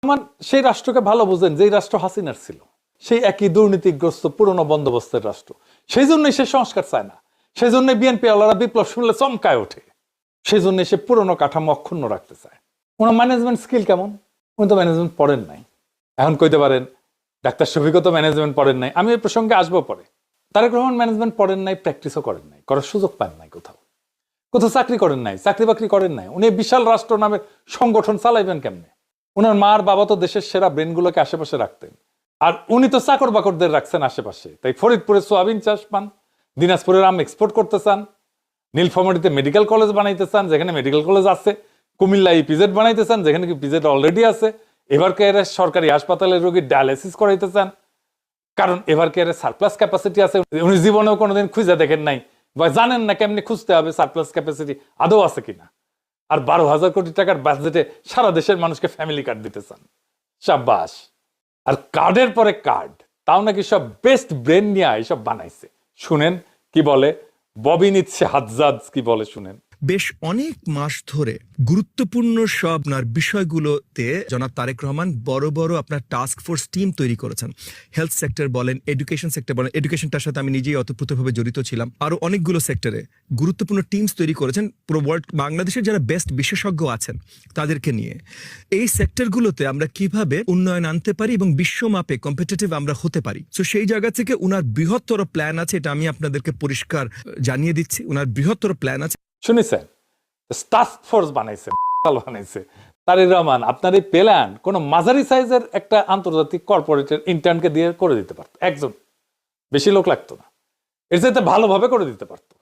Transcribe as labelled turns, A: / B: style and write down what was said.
A: আমার সেই রাষ্ট্রকে ভালো বুঝেন যেই রাষ্ট্র হাসিনার ছিল, সেই একই দুর্নীতিগ্রস্ত পুরনো বন্দোবস্তের রাষ্ট্র। সেই জন্যই সে সংস্কার চায় না, সেই জন্য বিএনপি ওয়ালারা বিপ্লব শুনলে চমকায় ওঠে, সেই জন্য সে পুরনো কাঠামো অক্ষুণ্ণ রাখতে চায়। ওনার ম্যানেজমেন্ট স্কিল কেমন? উনি তো ম্যানেজমেন্ট পড়েন নাই। এখন কইতে পারেন ডাক্তার শফিকও তো ম্যানেজমেন্ট পড়েন নাই, আমি এই প্রসঙ্গে আসবো পরে। তারেক রহমান ম্যানেজমেন্ট পড়েন নাই, প্র্যাকটিসও করেন নাই, করার সুযোগ পান নাই, কোথাও কোথাও চাকরি করেন নাই, চাকরি বাকরি করেন নাই। উনি বিশাল রাষ্ট্র নামের সংগঠন চালাইবেন কেমনে? ওনার মার বাবা তো দেশের সেরা ব্রেনগুলোকে আশেপাশে রাখতেন, আর উনি তো চাকর বাকরদের রাখছেন আশেপাশে। তাই ফরিদপুরে সোয়াবিন চাষ পান, দিনাজপুরের আম এক্সপোর্ট করতে চান, নীলফামারীতে মেডিকেল কলেজ বানাইতে চান যেখানে মেডিকেল কলেজ আছে, কুমিল্লা ইপিজেড বানাইতে চান যেখানে ইপিজেড অলরেডি আছে, এভার কেয়ারে সরকারি হাসপাতালের রোগীর ডায়ালিসিস করাইতে চান কারণ এভার কেয়ারে সারপ্লাস ক্যাপাসিটি আছে। উনি জীবনেও কোনোদিন খুঁজে দেখেন নাই বা জানেন না কেমনি খুঁজতে হবে সারপ্লাস ক্যাপাসিটি আদৌ আছে কিনা। আর 12,000 কোটি টাকার বাজেটে সারা দেশের মানুষকে ফ্যামিলি কার্ড দিতে চান, সাব্বাস। আর কার্ডের পরে কার্ড, তাও নাকি সব বেস্ট ব্রেন নিয়ে এইসব বানাইছে। শুনেন কি বলে ববি নিচ্ছে হাজ্জাজ, কি বলে শুনেন।
B: বেশ অনেক মাস ধরে গুরুত্বপূর্ণ সব আপনার বিষয়গুলোতে জনাব তারেক রহমান বড় বড় আপনার টাস্ক ফোর্স টিম তৈরি করেছেন। হেলথ সেক্টর বলেন, এডুকেশন সেক্টর বলেন, এডুকেশনটার সাথে আমি নিজেই অতপ্রতভাবে জড়িত ছিলাম। আরো অনেকগুলো সেক্টরে গুরুত্বপূর্ণ টিমস তৈরি করেছেন পুরো ওয়ার্ল্ড, বাংলাদেশের যারা বেস্ট বিশেষজ্ঞ আছেন তাদেরকে নিয়ে। এই সেক্টরগুলোতে আমরা কিভাবে উন্নয়ন আনতে পারি এবং বিশ্বমাপে কম্পিটিটিভ আমরা হতে পারি। তো সেই জায়গা থেকে উনার বৃহত্তর প্ল্যান আছে, এটা আমি আপনাদেরকে পরিষ্কার জানিয়ে দিচ্ছি। উনার বৃহত্তর প্ল্যান আছে।
A: শুনেছেন, টাস্ক ফোর্স বানাইছে, বানাইছে তারেক রহমান। আপনার এই প্ল্যান কোন মাঝারি সাইজের একটা আন্তর্জাতিক কর্পোরেটের ইন্টার্নকে দিয়ে করে দিতে পারতো, একজন, বেশি লোক লাগতো না, এর চাইতে ভালোভাবে করে দিতে পারতো।